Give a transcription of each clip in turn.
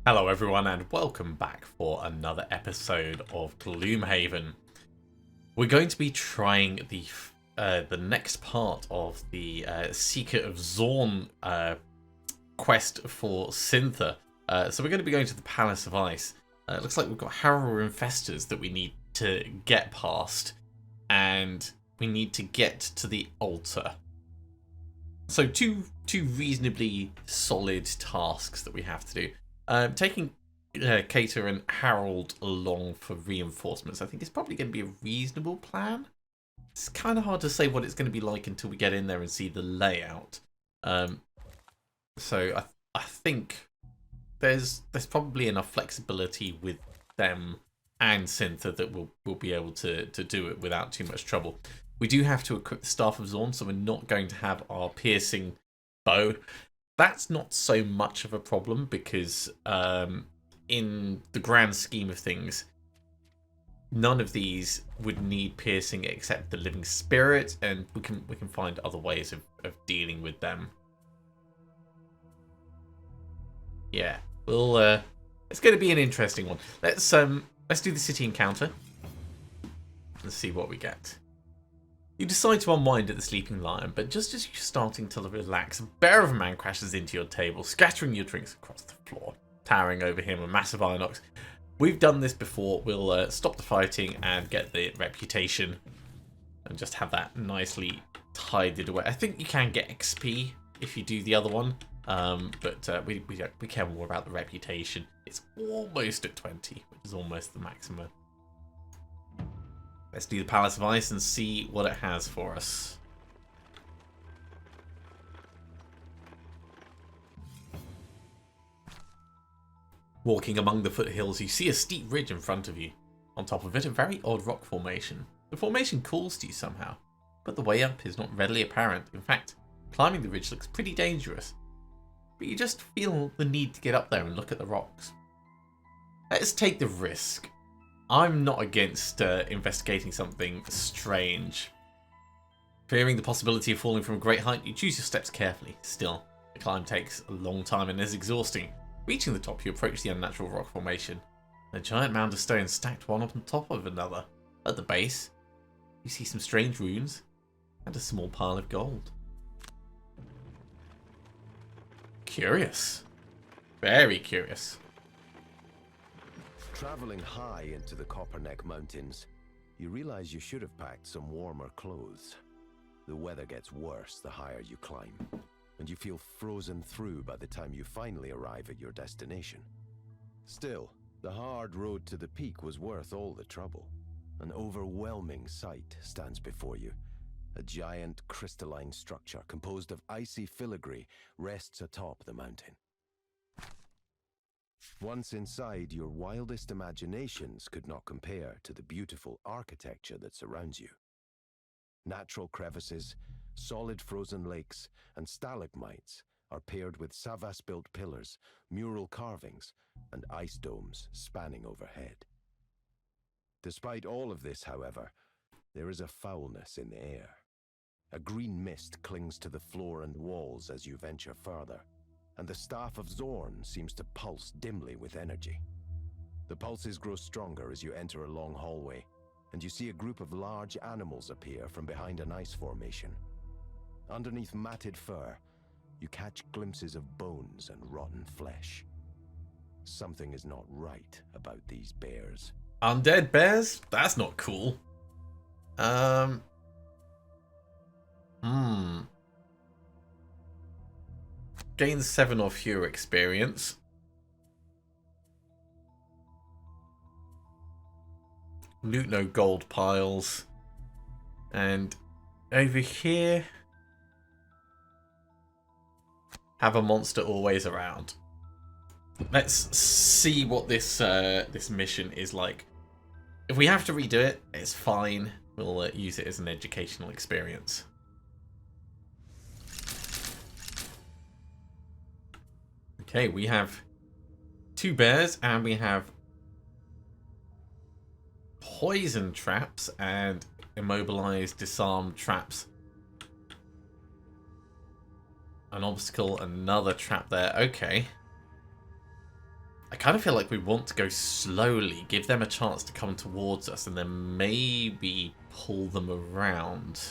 Hello everyone and welcome back for another episode of Gloomhaven. We're going to be trying the next part of the Seeker of Zorn quest for Syntha. So we're going to be going to the Palace of Ice. It looks like we've got Harrower Infestors that we need to get past, and we need to get to the altar. So two reasonably solid tasks that we have to do. Taking Cater and Harold along for reinforcements, I think is probably going to be a reasonable plan. It's kind of hard to say what it's going to be like until we get in there and see the layout. So I think there's probably enough flexibility with them and Syntha that we'll be able to do it without too much trouble. We do have to equip the Staff of Zorn, so we're not going to have our piercing bow. That's not so much of a problem because in the grand scheme of things, none of these would need piercing except the living spirit, and we can find other ways of dealing with them. Yeah, it's going to be an interesting one. Let's do the city encounter. Let's see what we get. You decide to unwind at the Sleeping Lion, but just as you're starting to relax, a bear of a man crashes into your table, scattering your drinks across the floor. Towering over him, a massive iron ox. We've done this before. We'll stop the fighting and get the reputation, and just have that nicely tidied away. I think you can get XP if you do the other one, but we care more about the reputation. It's almost at 20, which is almost the maximum. Let's do the Palace of Ice and see what it has for us. Walking among the foothills, you see a steep ridge in front of you. On top of it, a very odd rock formation. The formation calls to you somehow, but the way up is not readily apparent. In fact, climbing the ridge looks pretty dangerous. But you just feel the need to get up there and look at the rocks. Let's take the risk. I'm not against investigating something strange. Fearing the possibility of falling from a great height, you choose your steps carefully. Still, the climb takes a long time and is exhausting. Reaching the top, you approach the unnatural rock formation. A giant mound of stones stacked one on top of another. At the base, you see some strange runes and a small pile of gold. Curious. Very curious. Traveling high into the Copperneck Mountains, you realize you should have packed some warmer clothes. The weather gets worse the higher you climb, and you feel frozen through by the time you finally arrive at your destination. Still, the hard road to the peak was worth all the trouble. An overwhelming sight stands before you. A giant crystalline structure composed of icy filigree rests atop the mountain. Once inside, your wildest imaginations could not compare to the beautiful architecture that surrounds you. Natural crevices, solid frozen lakes, and stalagmites are paired with Savas-built pillars, mural carvings, and ice domes spanning overhead. Despite all of this, however, there is a foulness in the air. A green mist clings to the floor and walls as you venture further, and the Staff of Zorn seems to pulse dimly with energy. The pulses grow stronger as you enter a long hallway, and you see a group of large animals appear from behind an ice formation. Underneath matted fur, you catch glimpses of bones and rotten flesh. Something is not right about these bears. Undead bears? That's not cool. Gain 7 or fewer experience. Loot no gold piles. And over here, have a monster always around. Let's see what this this mission is like. If we have to redo it, it's fine. We'll use it as an educational experience. Okay, we have 2 bears and we have poison traps and immobilize, disarm traps. An obstacle, another trap there. Okay. I kind of feel like we want to go slowly, give them a chance to come towards us, and then maybe pull them around.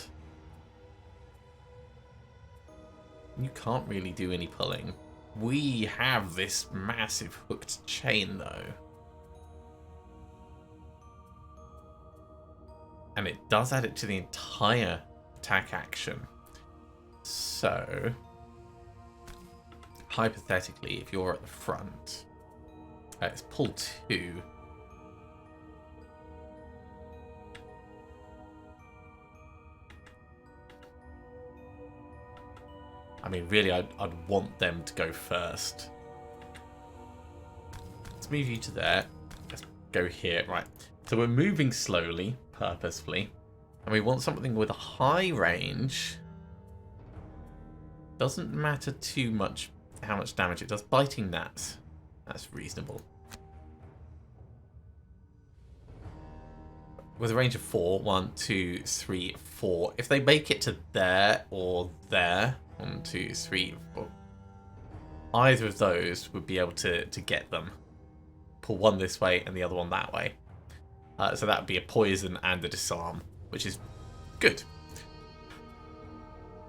You can't really do any pulling. We have this massive hooked chain, though. And it does add it to the entire attack action. So, hypothetically, if you're at the front, let's pull 2. I mean, really, I'd want them to go first. Let's move you to there. Let's go here. Right. So we're moving slowly, purposefully. And we want something with a high range. Doesn't matter too much how much damage it does. Biting gnats. That's reasonable. With a range of 4. 1, 2, 3, 4. If they make it to there or there. 1, 2, 3, 4. Either of those would be able to get them. Pull one this way and the other one that way. So that would be a poison and a disarm, which is good.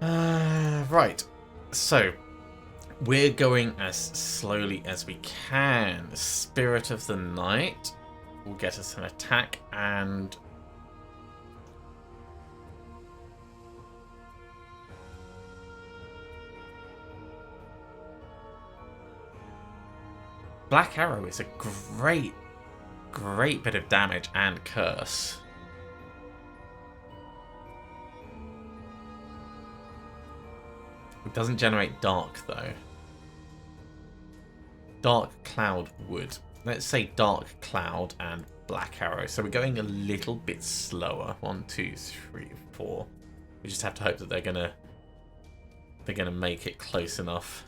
Right. So, we're going as slowly as we can. Spirit of the Night will get us an attack and... Black Arrow is a great bit of damage and curse. It doesn't generate dark though. Dark Cloud would. Let's say Dark Cloud and Black Arrow. So we're going a little bit slower. 1, 2, 3, 4. We just have to hope that they're gonna make it close enough.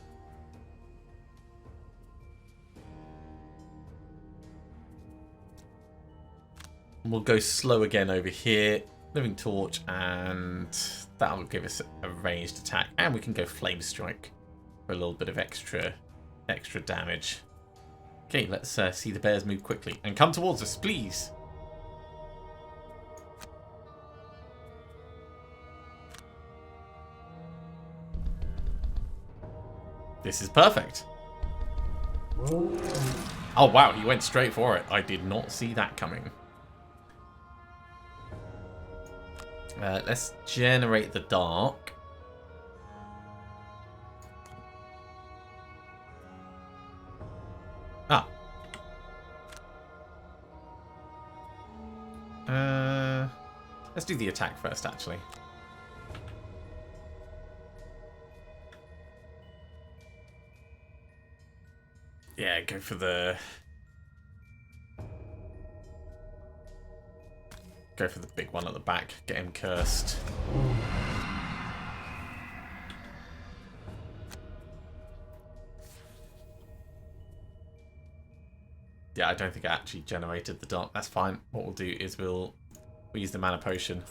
We'll go slow again over here. Living Torch, and that will give us a ranged attack. And we can go Flame Strike for a little bit of extra damage. Okay, let's see the bears move quickly. And come towards us, please. This is perfect. Oh, wow, he went straight for it. I did not see that coming. Let's generate the dark. Ah. Let's do the attack first, actually. Yeah, go for the... Go for the big one at the back. Get him cursed. Yeah, I don't think I actually generated the dark. That's fine. What we'll do is we'll use the mana potion.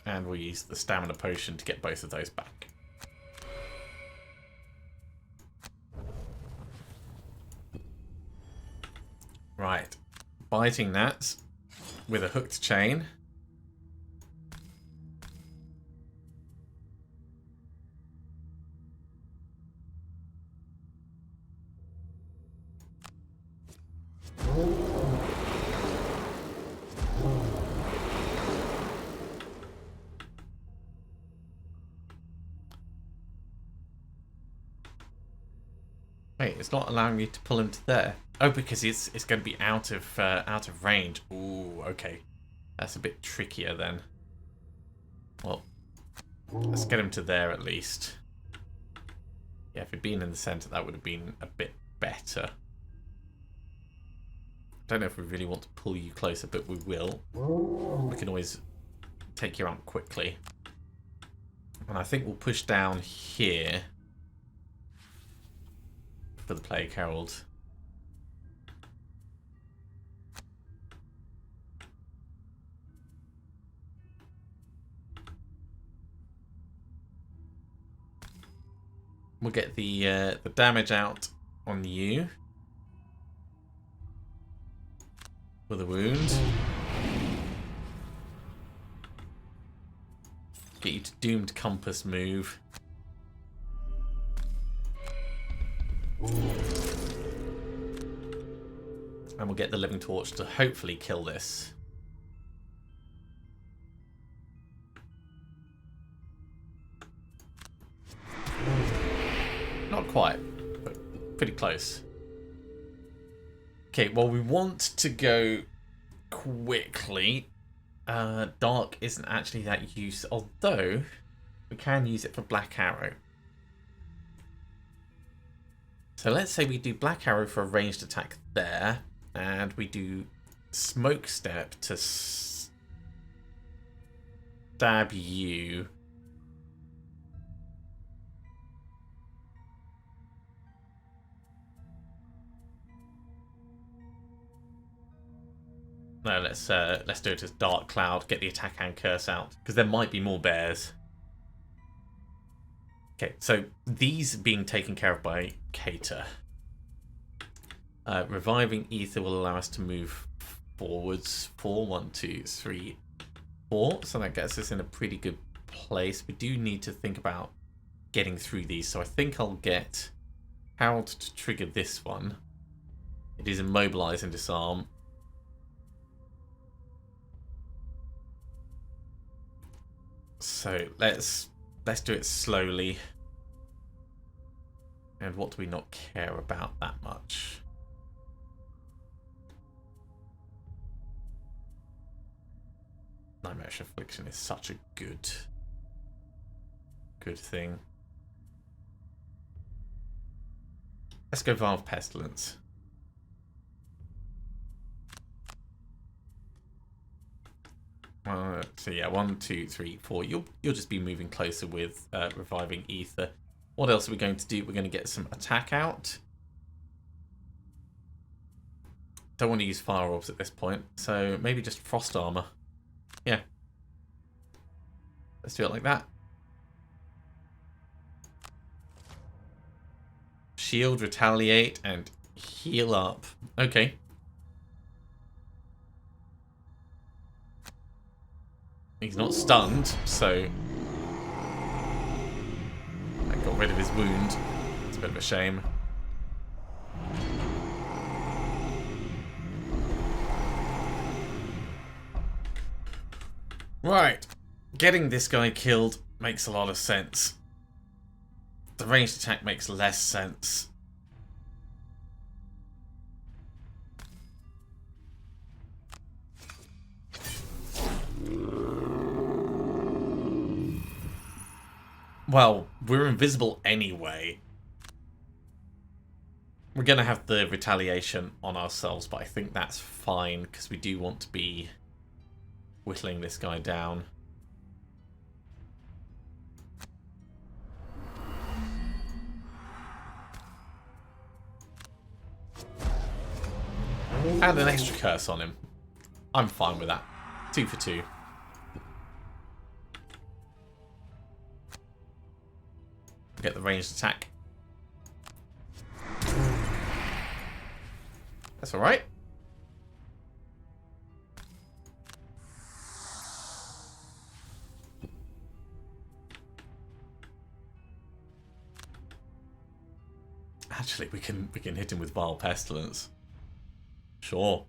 And we'll use the stamina potion to get both of those back. Right. Biting gnats with a hooked chain. Wait, it's not allowing me to pull him to there. Oh, because it's going to be out of range. Ooh, okay, that's a bit trickier then. Well, let's get him to there at least. Yeah, if he'd been in the centre, that would have been a bit better. Don't know if we really want to pull you closer, but we will. We can always take you out quickly. And I think we'll push down here for the Plague Herald. We'll get the damage out on you with a wound. Get you to Doomed Compass move. And we'll get the Living Torch to hopefully kill this. Not quite, but pretty close. Okay, well, we want to go quickly. Dark isn't actually that use, although we can use it for Black Arrow. So let's say we do Black Arrow for a ranged attack there, and we do Smoke Step to stab you. No, let's do it as Dark Cloud, get the attack and curse out, because there might be more bears. Okay, so these being taken care of by Cater. Reviving Ether will allow us to move forwards 4, 1, 2, 3, 4. So that gets us in a pretty good place. We do need to think about getting through these. So I think I'll get Harold to trigger this one. It is immobilize and disarm. So let's do it slowly. And what do we not care about that much? Nightmarish Affliction is such a good thing. Let's go Valve Pestilence. So yeah, 1, 2, 3, 4. You'll just be moving closer with Reviving Ether. What else are we going to do? We're going to get some attack out. Don't want to use Fire Orbs at this point, so maybe just Frost Armor. Yeah. Let's do it like that. Shield, Retaliate, and Heal up. Okay. He's not stunned, so that got rid of his wound. It's a bit of a shame. Right. Getting this guy killed makes a lot of sense. The ranged attack makes less sense. Well, we're invisible anyway. We're going to have the retaliation on ourselves, but I think that's fine because we do want to be whittling this guy down. Add an extra curse on him. I'm fine with that. 2 for 2. Get the ranged attack. That's alright. Actually, we can hit him with Vile Pestilence. Sure.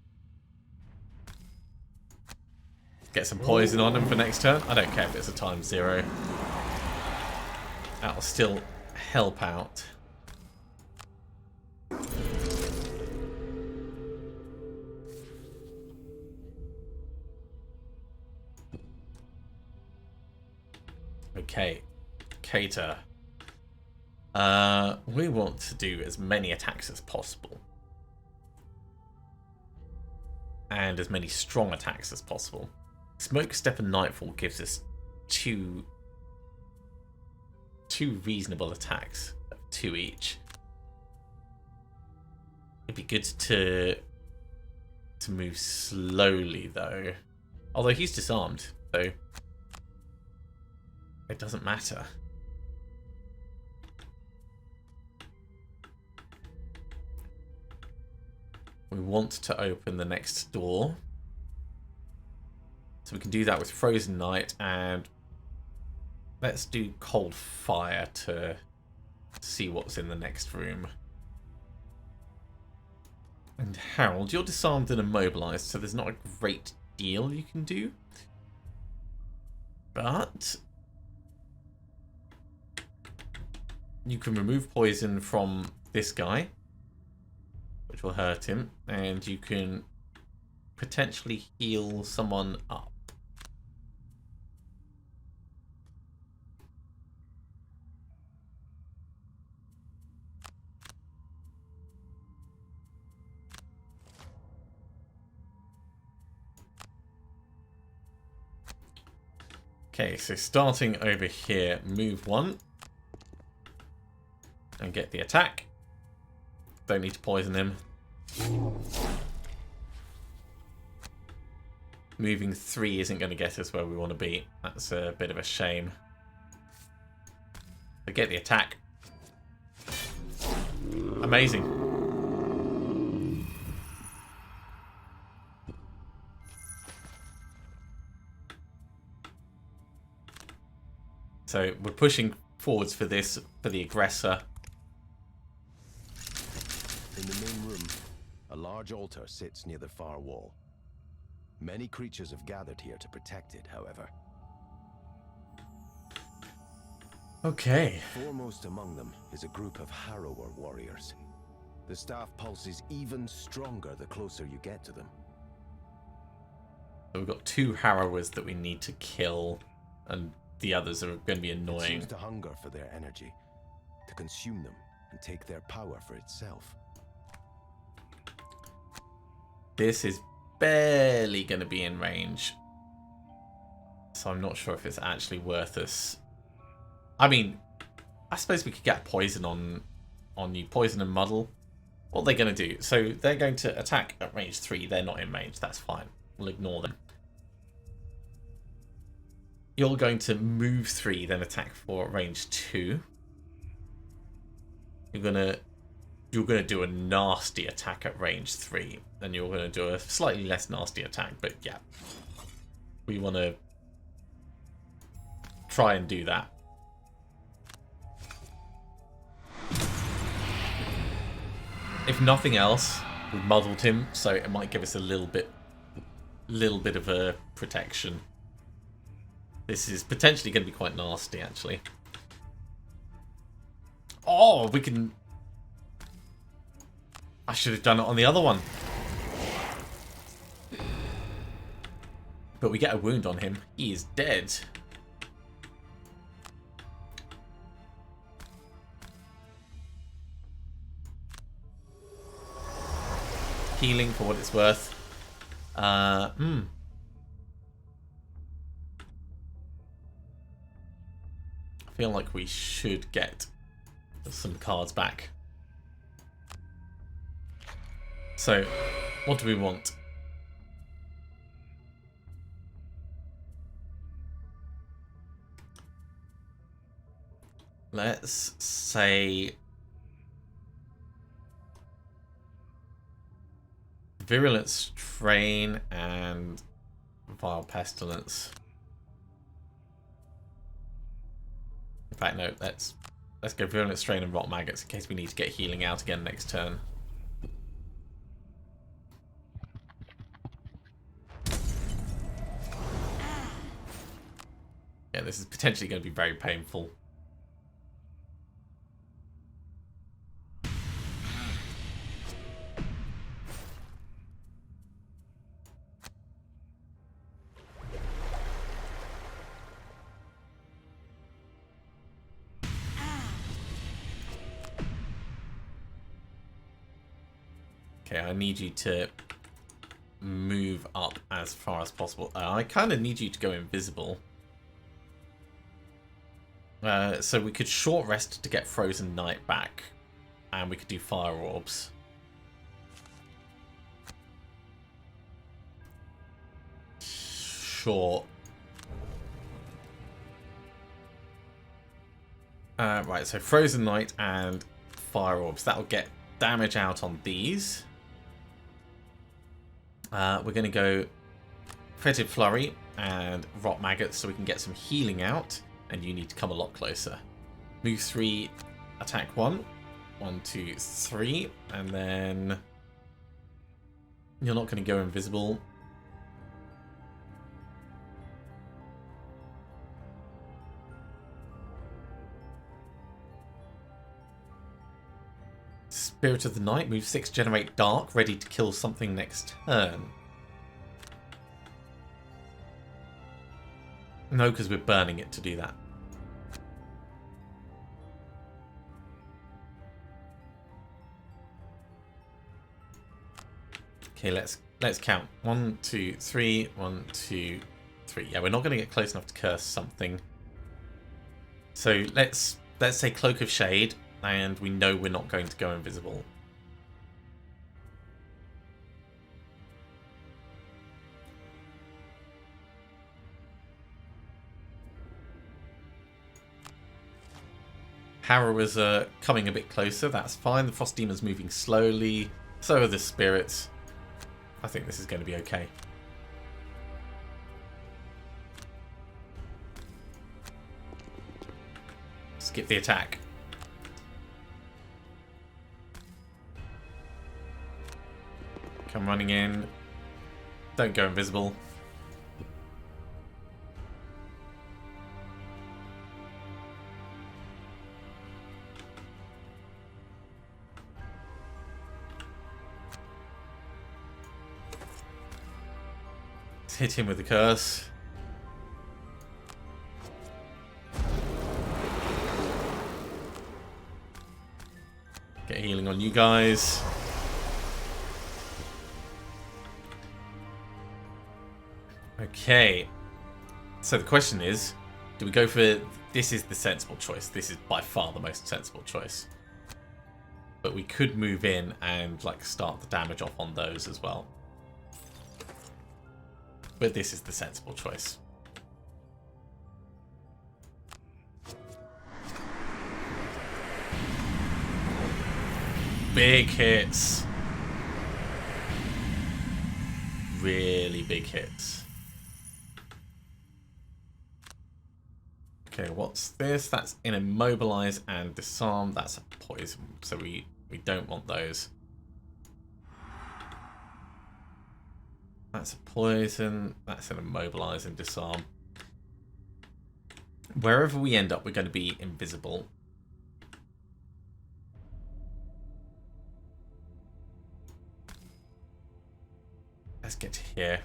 Get some poison on him for next turn. I don't care if it's a ×0. That'll still help out. Okay, Cater. We want to do as many attacks as possible. And as many strong attacks as possible. Smoke Step and Nightfall gives us two reasonable attacks, 2 each. It'd be good to move slowly though. Although he's disarmed, so it doesn't matter. We want to open the next door. So we can do that with Frozen Night, and let's do Cold Fire to see what's in the next room. And Harold, you're disarmed and immobilized, so there's not a great deal you can do. But you can remove poison from this guy, which will hurt him, and you can potentially heal someone up. Okay, so starting over here, move 1 and get the attack. Don't need to poison him. Moving 3 isn't going to get us where we want to be. That's a bit of a shame. But get the attack. Amazing. So we're pushing forwards for this, for the aggressor. In the main room, a large altar sits near the far wall. Many creatures have gathered here to protect it, however. Okay. Foremost among them is a group of Harrower warriors. The staff pulses even stronger the closer you get to them. So we've got 2 Harrowers that we need to kill, and the others are going to be annoying. It seems to hunger for their energy, to consume them and take their power for itself. This is barely going to be in range, so I'm not sure if it's actually worth us. I mean, I suppose we could get poison on you, poison and muddle. What are they going to do? So they're going to attack at range 3. They're not in range. That's fine. We'll ignore them. You're going to move 3, then attack for range 2. You're gonna do a nasty attack at range 3, and you're gonna do a slightly less nasty attack. But yeah, we want to try and do that. If nothing else, we've muddled him, so it might give us a little bit of a protection. This is potentially going to be quite nasty, actually. Oh, we can... I should have done it on the other one. But we get a wound on him. He is dead. Healing for what it's worth. I feel like we should get some cards back. So, what do we want? Let's say Virulence Train and Vile Pestilence. In fact, no, let's go Virulence Train and Rot Maggots in case we need to get healing out again next turn. Yeah, this is potentially going to be very painful. Okay, I need you to move up as far as possible. I kind of need you to go invisible. So we could short rest to get Frozen Night back. And we could do Fire Orbs. Sure. Right, so Frozen Night and Fire Orbs. That'll get damage out on these. We're going to go Fetid Flurry and Rot Maggots so we can get some healing out. And you need to come a lot closer. Move 3, attack 1. 1, 2, 3. And then you're not going to go invisible. Spirit of the Night, move 6, generate Dark, ready to kill something next turn. No, because we're burning it to do that. Okay, let's count. 1, 2, 3. 1, 2, 3. Yeah, we're not going to get close enough to curse something. So let's say Cloak of Shade. And we know we're not going to go invisible. Harrowers are coming a bit closer. That's fine. The Frost Demon's moving slowly. So are the Spirits. I think this is going to be okay. Skip the attack. Come running in. Don't go invisible. Let's hit him with the curse. Get healing on you guys. Okay, so the question is, do we go for... This is the sensible choice. This is by far the most sensible choice. But we could move in and like start the damage off on those as well. But this is the sensible choice. Big hits. Really big hits. Okay, what's this? That's an immobilize and disarm. That's a poison, so we don't want those. That's a poison. That's an immobilize and disarm. Wherever we end up, we're going to be invisible. Let's get to here.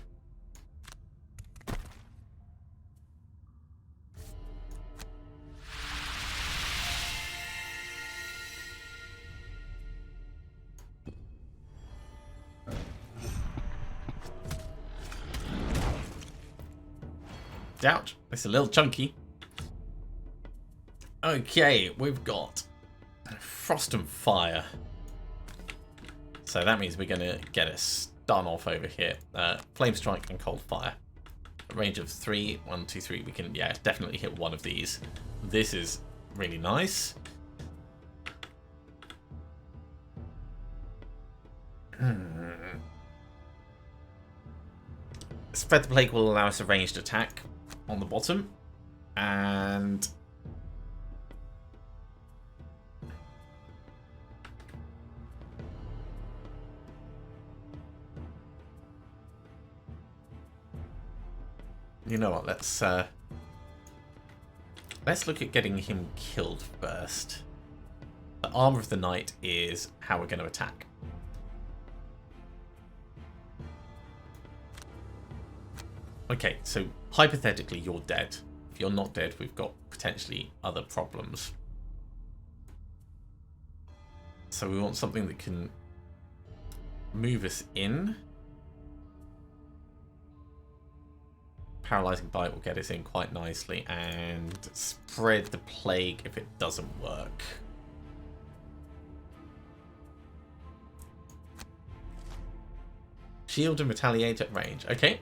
Ouch, it's a little chunky. Okay, we've got Frost and Fire. So that means we're going to get a stun off over here. Flame Strike and Cold Fire. A range of 3. 1, 2, 3. We can, yeah, definitely hit one of these. This is really nice. Spread the Plague will allow us a ranged attack on the bottom, and you know what, let's look at getting him killed first. The Armor of the Night is how we're going to attack. Okay, so hypothetically you're dead. If you're not dead, we've got potentially other problems. So we want something that can move us in. Paralyzing Bite will get us in quite nicely, and Spread the Plague if it doesn't work. Shield and Retaliate at range. Okay.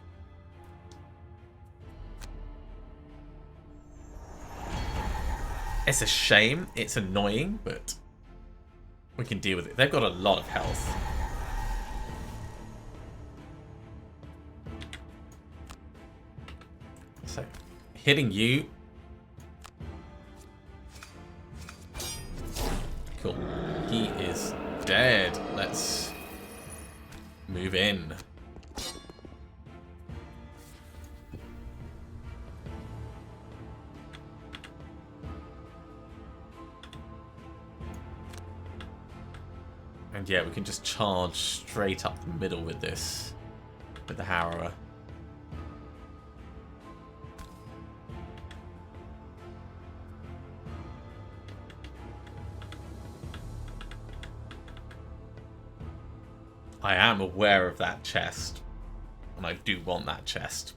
It's a shame. It's annoying, but we can deal with it. They've got a lot of health. So, hitting you. Cool. He is dead. Let's move in. And yeah, we can just charge straight up the middle with this, with the Harrower. I am aware of that chest, and I do want that chest.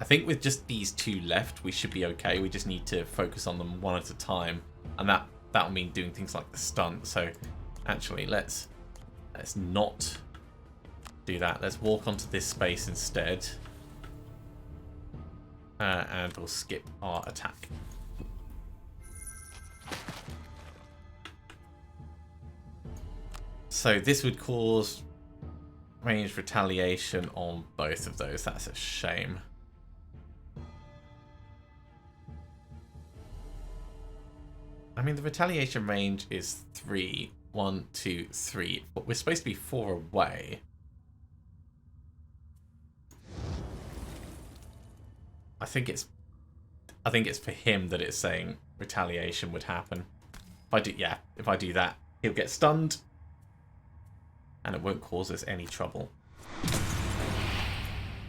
I think with just these two left, we should be okay. We just need to focus on them one at a time, and that'll mean doing things like the stunt. So, actually, let's not do that. Let's walk onto this space instead, and we'll skip our attack. So this would cause ranged retaliation on both of those. That's a shame. I mean, the retaliation range is 3. 1, 2, 3. But we're supposed to be 4 away. I think it's for him that it's saying retaliation would happen. If I do that, he'll get stunned. And it won't cause us any trouble.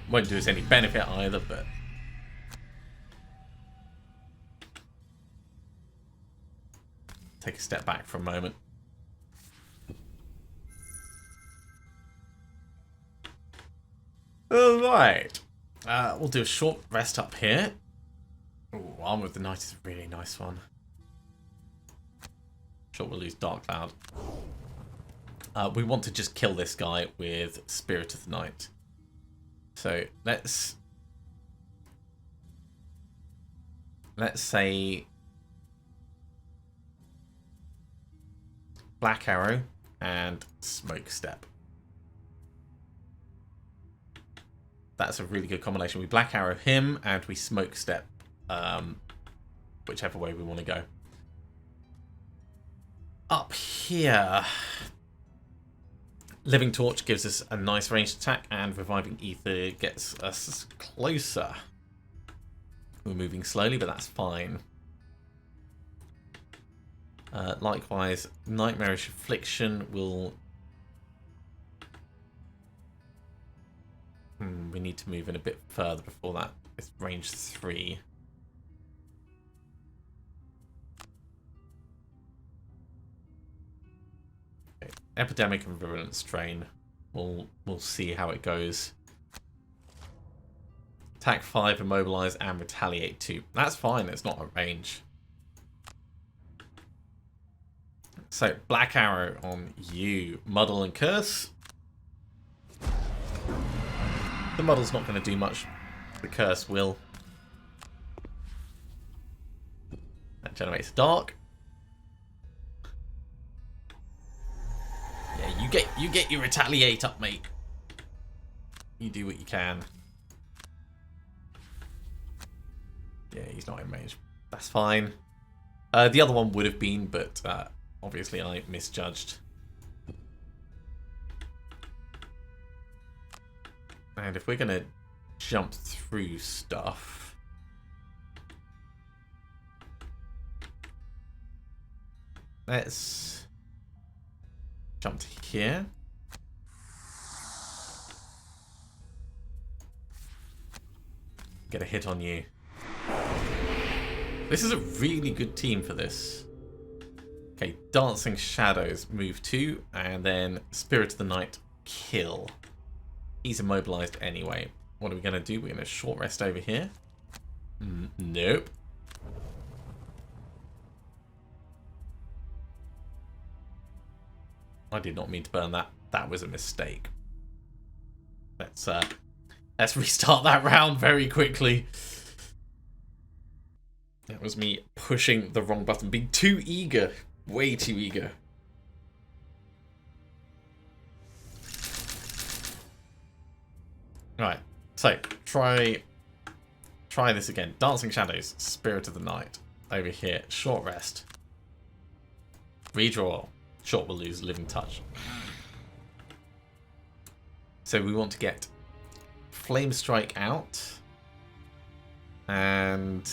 Won't do us any benefit either, but... Take a step back for a moment. Alright. We'll do a short rest up here. Ooh, Armor of the Night is a really nice one. Sure, we'll lose Dark Cloud. We want to just kill this guy with Spirit of the Night. So let's say Black Arrow and Smoke Step. That's a really good combination. We Black Arrow him and we Smoke Step, whichever way we want to go. Up here, Living Torch gives us a nice ranged attack, and Reviving Ether gets us closer. We're moving slowly, but that's fine. Likewise, Nightmarish Affliction will... we need to move in a bit further before that. It's range 3. Okay. Epidemic and Virulence Train. We'll see how it goes. Attack 5, Immobilize, and Retaliate 2. That's fine, it's not a range. So, Black Arrow on you. Muddle and Curse. The Muddle's not going to do much. The Curse will. That generates Dark. Yeah, you get your Retaliate up, mate. You do what you can. Yeah, he's not in range. That's fine. The other one would have been, but obviously I misjudged. And if we're going to jump through stuff... let's jump to here. Get a hit on you. This is a really good team for this. Okay, Dancing Shadows, move 2, and then Spirit of the Night, kill. He's immobilized anyway. What are we going to do? We're going to short rest over here. Nope. I did not mean to burn that. That was a mistake. Let's restart that round very quickly. That was me pushing the wrong button, being too eager. Way too eager. Right, so try try this again. Dancing Shadows, Spirit of the Night. Over here, short rest. Redraw. Short will lose Living Touch. So we want to get Flame Strike out. And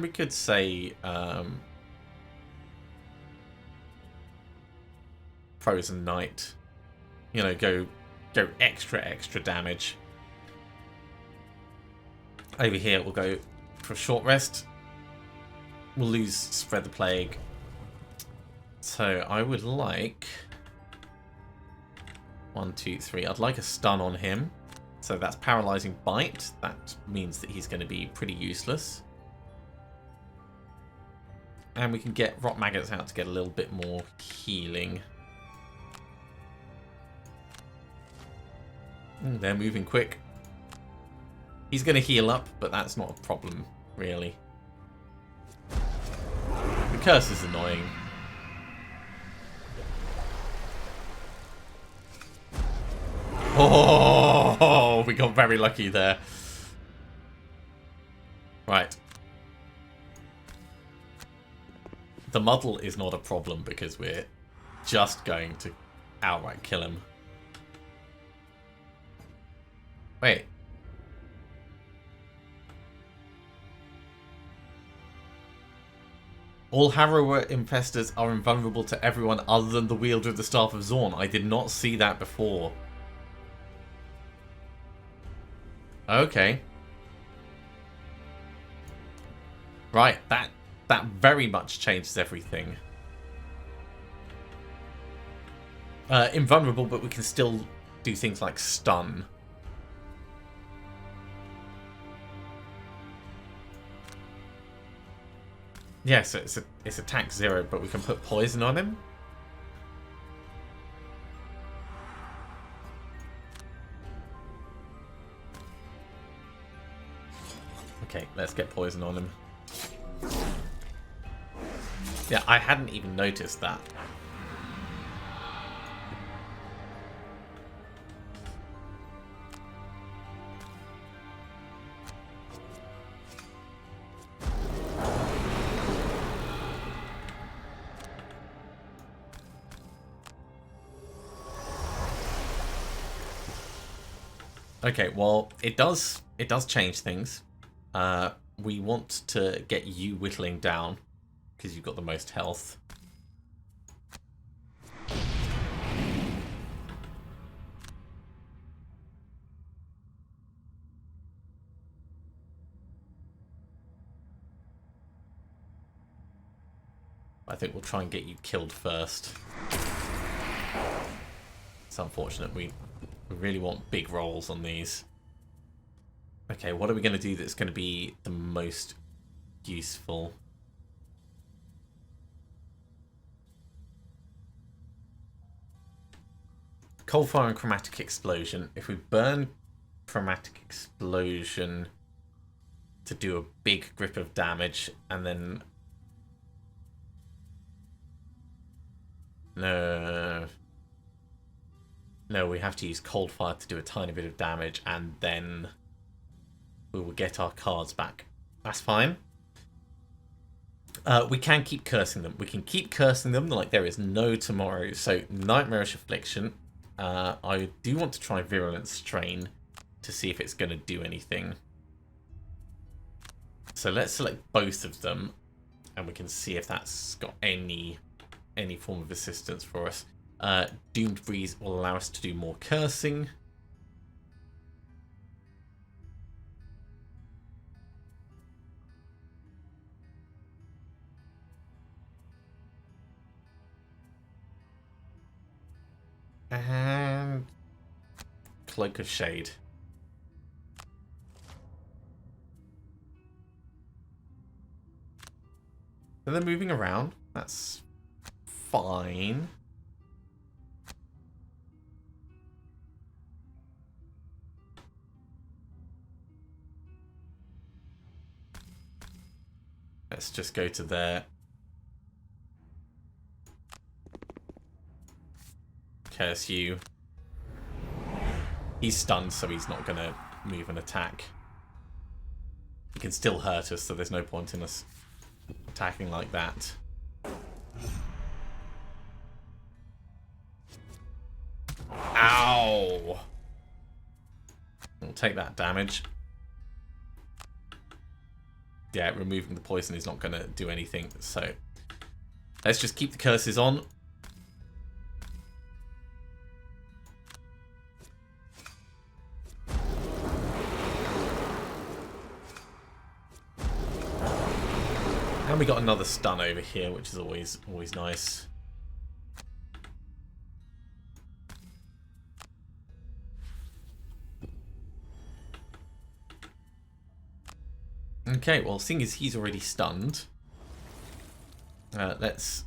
we could say Frozen Knight. You know, go extra damage. Over here we'll go for a short rest. We'll lose Spread the Plague. So I would like 1, 2, 3. I'd like a stun on him. So that's Paralyzing Bite. That means that he's going to be pretty useless. And we can get Rot Maggots out to get a little bit more healing. They're moving quick. He's going to heal up, but that's not a problem, really. The curse is annoying. Oh, we got very lucky there. Right. The muddle is not a problem because we're just going to outright kill him. Wait. All Harrower infestors are invulnerable to everyone other than the wielder of the Staff of Zorn. I did not see that before. Okay. Right, that very much changes everything. Invulnerable, but we can still do things like stun. Yeah, so it's attack 0, but we can put poison on him. Okay, let's get poison on him. Yeah, I hadn't even noticed that. Okay, well, it does change things. We want to get you whittling down because you've got the most health. I think we'll try and get you killed first. It's unfortunate. We really want big rolls on these. Okay, what are we going to do that's going to be the most useful? Cold Fire and Chromatic Explosion. If we burn Chromatic Explosion to do a big grip of damage, and then... No, we have to use Cold Fire to do a tiny bit of damage, and then we will get our cards back. That's fine. We can keep cursing them. We can keep cursing them like there is no tomorrow. So, Nightmarish Affliction. I do want to try Virulence Train to see if it's going to do anything. So let's select both of them, and we can see if that's got any form of assistance for us. Doomed Breeze will allow us to do more cursing. And Cloak of Shade. So they're moving around. That's fine. Let's just go to there. curse you. He's stunned, so he's not going to move and attack. He can still hurt us, so there's no point in us attacking like that. Ow! We'll take that damage. Yeah, removing the poison is not going to do anything, so let's just keep the curses on. And we got another stun over here, which is always nice. Okay, well, seeing as he's already stunned, let's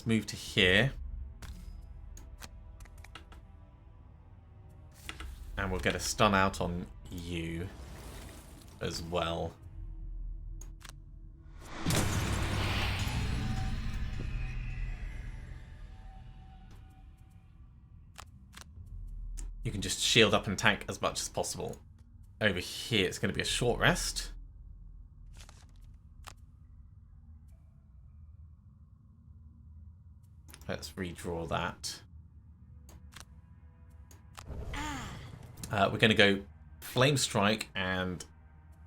move to here. And we'll get a stun out on you as well. You can just shield up and tank as much as possible. Over here, it's going to be a short rest. Let's redraw that. We're going to go Flame Strike and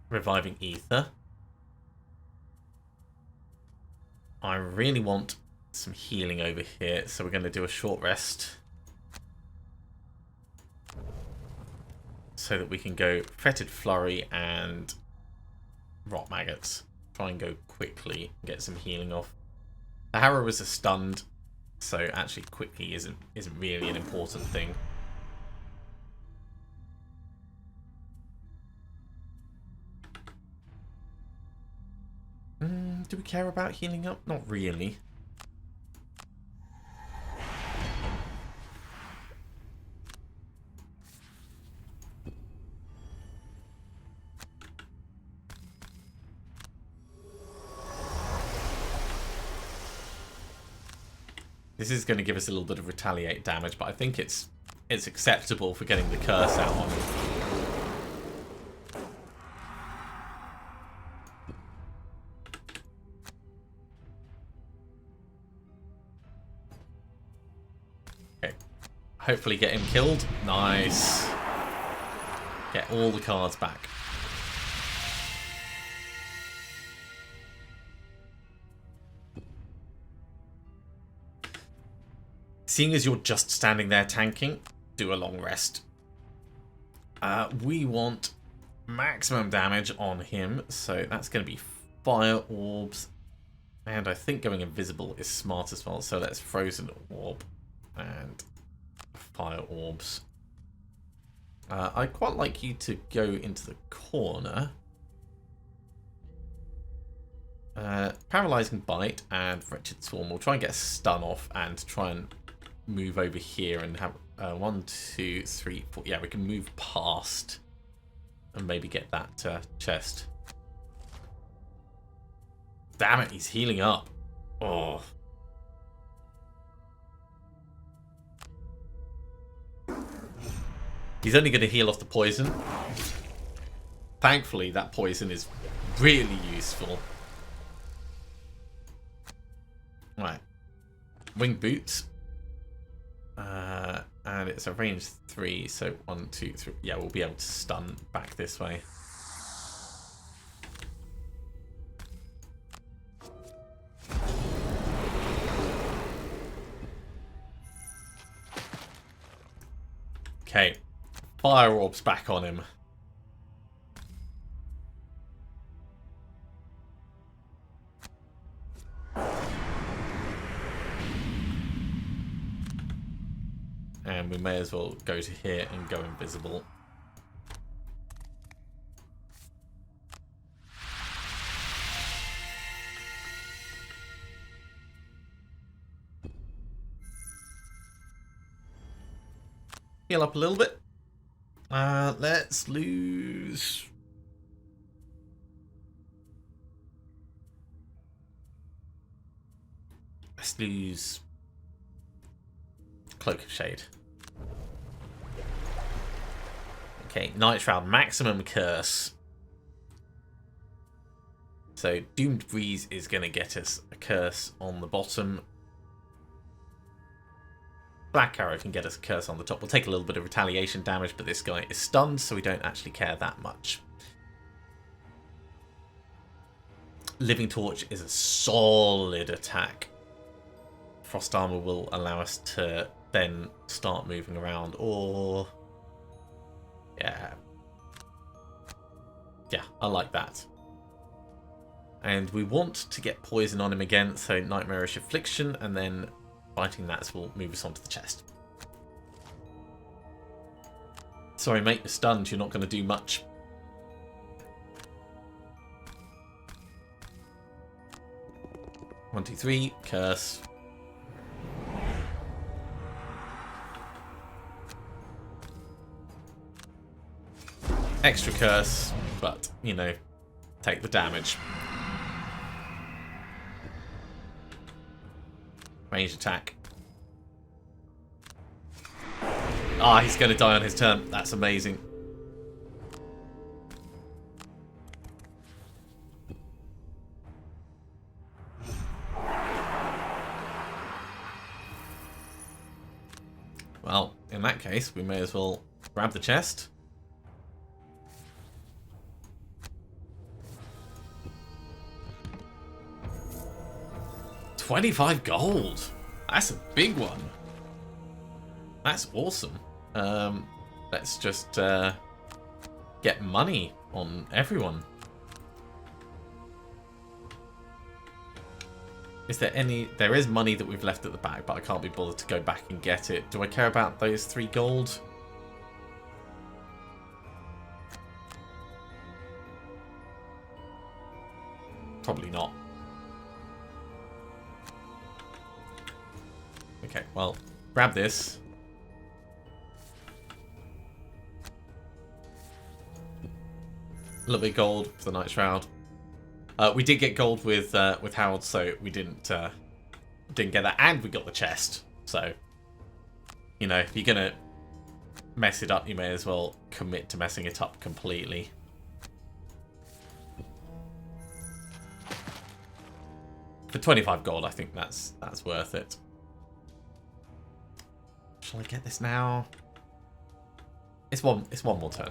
Reviving Ether. I really want some healing over here, so we're going to do a short rest. So that we can go Fetid Flurry and Rot Maggots. Try and go quickly and get some healing off. The Harrowers are stunned, so actually quickly isn't really an important thing. Do we care about healing up? Not really. This is going to give us a little bit of retaliate damage, but I think it's acceptable for getting the curse out on it. Okay. Hopefully get him killed. Nice. Get all the cards back. Seeing as you're just standing there tanking, do a long rest. We want maximum damage on him, so that's going to be Fire Orbs. And I think going invisible is smart as well, so let's Frozen Orb and Fire Orbs. I'd quite like you to go into the corner. Paralyzing Bite and Wretched Swarm. We'll try and get a stun off and try and move over here and have 1, 2, 3, 4. Yeah, we can move past and maybe get that chest. Damn it, he's healing up. Oh. He's only going to heal off the poison. Thankfully, that poison is really useful. Right. Wing Boots. And it's a range 3, so 1, 2, 3. Yeah, we'll be able to stun back this way. Okay. Fire Orbs back on him. And we may as well go to here and go invisible. Heal up a little bit. Let's lose let's lose Cloak of Shade. Okay, Night Shroud, maximum curse. So Doomed Breeze is going to get us a curse on the bottom. Black Arrow can get us a curse on the top. We'll take a little bit of retaliation damage, but this guy is stunned, so we don't actually care that much. Living Torch is a solid attack. Frost Armor will allow us to then start moving around, or... Yeah. Yeah, I like that. And we want to get poison on him again, so Nightmarish Affliction, and then fighting that will move us onto the chest. Sorry mate, you're stunned, you're not going to do much. One, two, three, curse. Extra curse, but, you know, take the damage. Range attack. Ah, he's going to die on his turn. That's amazing. Well, in that case, we may as well grab the chest. $25 gold. That's a big one. That's awesome. Let's just get money on everyone. Is there any... There is money that we've left at the back, but I can't be bothered to go back and get it. Do I care about those 3 gold? Probably not. Okay, well, grab this. A little bit of gold for the Night Shroud. We did get gold with Harold, so we didn't get that, and we got the chest. So, you know, if you're gonna mess it up, you may as well commit to messing it up completely. For 25 gold, I think that's worth it. Shall I get this now? It's one more turn.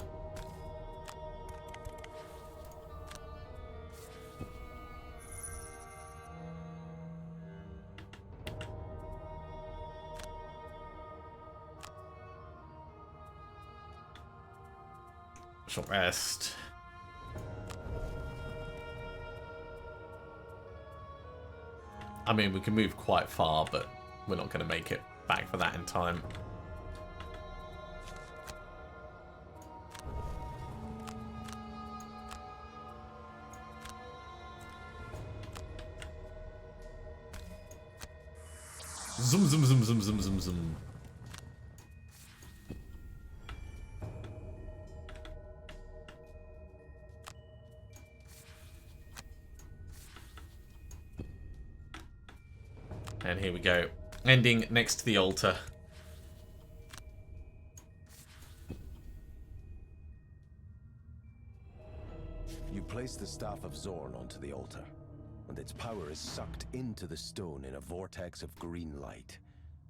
Short rest. I mean, we can move quite far, but we're not going to make it back for that in time. Zoom, zoom, zoom, zoom, zoom, zoom, zoom. And here we go. Ending next to the altar. You place the Staff of Zorn onto the altar, and its power is sucked into the stone in a vortex of green light.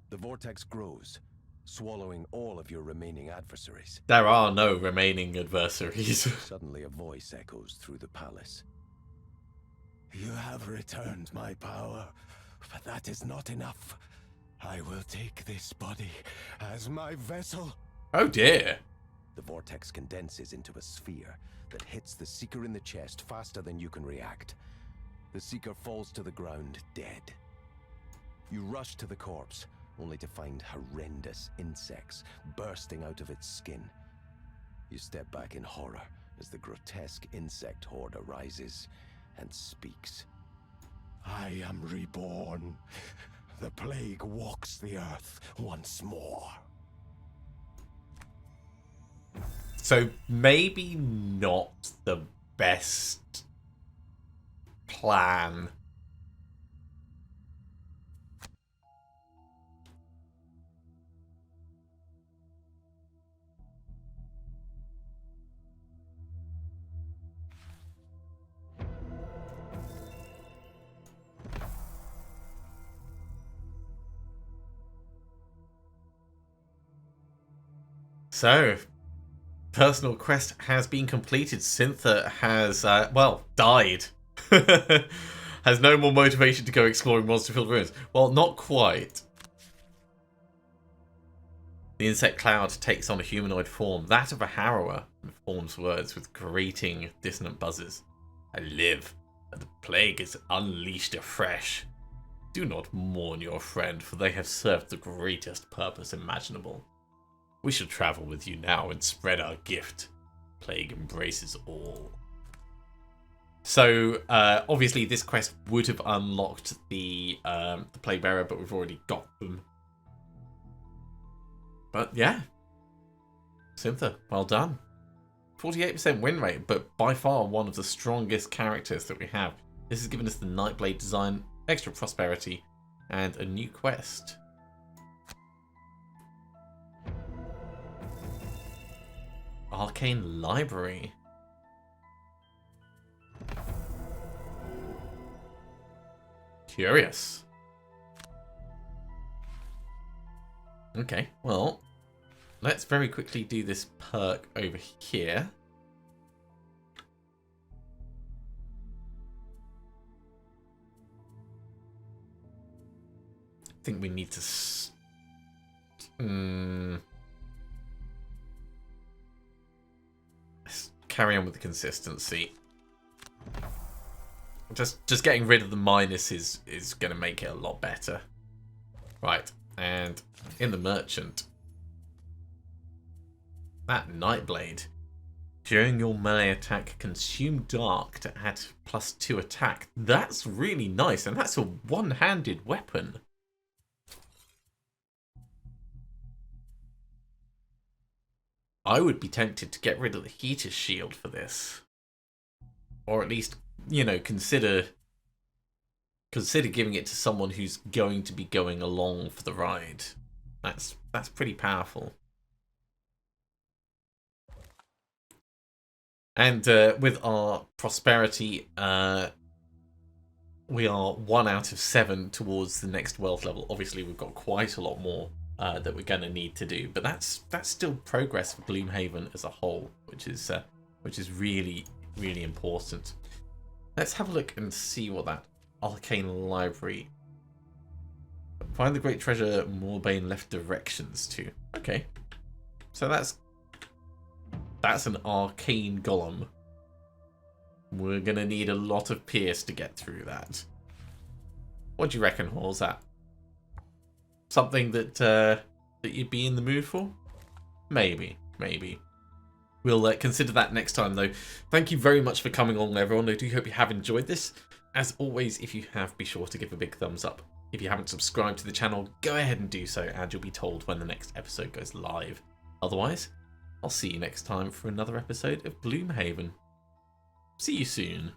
The vortex grows, swallowing all of your remaining adversaries. There are no remaining adversaries. Suddenly a voice echoes through the palace. You have returned my power, but that is not enough. I will take this body as my vessel. Oh dear. The vortex condenses into a sphere that hits the Seeker in the chest faster than you can react. The Seeker falls to the ground dead. You rush to the corpse, only to find horrendous insects bursting out of its skin. You step back in horror as the grotesque insect horde arises and speaks. I am reborn. The plague walks the earth once more. So maybe not the best plan So, personal quest has been completed. Syntha has, well, died. Has no more motivation to go exploring monster-filled ruins. Well, not quite. The insect cloud takes on a humanoid form, that of a harrower, and forms words with grating, dissonant buzzes. I live, and the plague is unleashed afresh. Do not mourn your friend, for they have served the greatest purpose imaginable. We shall travel with you now and spread our gift. Plague embraces all. So, obviously this quest would have unlocked the Plague Bearer, but we've already got them. But yeah, Syntha, well done. 48% win rate, but by far one of the strongest characters that we have. This has given us the Nightblade design, extra prosperity, and a new quest. Arcane Library. Curious. Okay, well, let's very quickly do this perk over here. I think we need to... Let's carry on with the consistency. Just getting rid of the minus is going to make it a lot better. Right, and in the merchant, that Nightblade. During your melee attack, consume dark to add +2 attack. That's really nice, and that's a one-handed weapon. I would be tempted to get rid of the heater shield for this. Or at least, you know, consider giving it to someone who's going to be going along for the ride. That's pretty powerful. And with our prosperity, we are 1 out of 7 towards the next wealth level. Obviously, we've got quite a lot more that we're going to need to do, but that's still progress for Gloomhaven as a whole, which is really, really important. Let's have a look and see what that Arcane Library. Find the great treasure Morbane left directions to. Okay, so that's an arcane golem. We're gonna need a lot of pierce to get through that. What do you reckon, Hall? Is that something that you'd be in the mood for? Maybe. We'll consider that next time, though. Thank you very much for coming along, everyone. I do hope you have enjoyed this. As always, if you have, be sure to give a big thumbs up. If you haven't subscribed to the channel, go ahead and do so, and you'll be told when the next episode goes live. Otherwise, I'll see you next time for another episode of Gloomhaven. See you soon.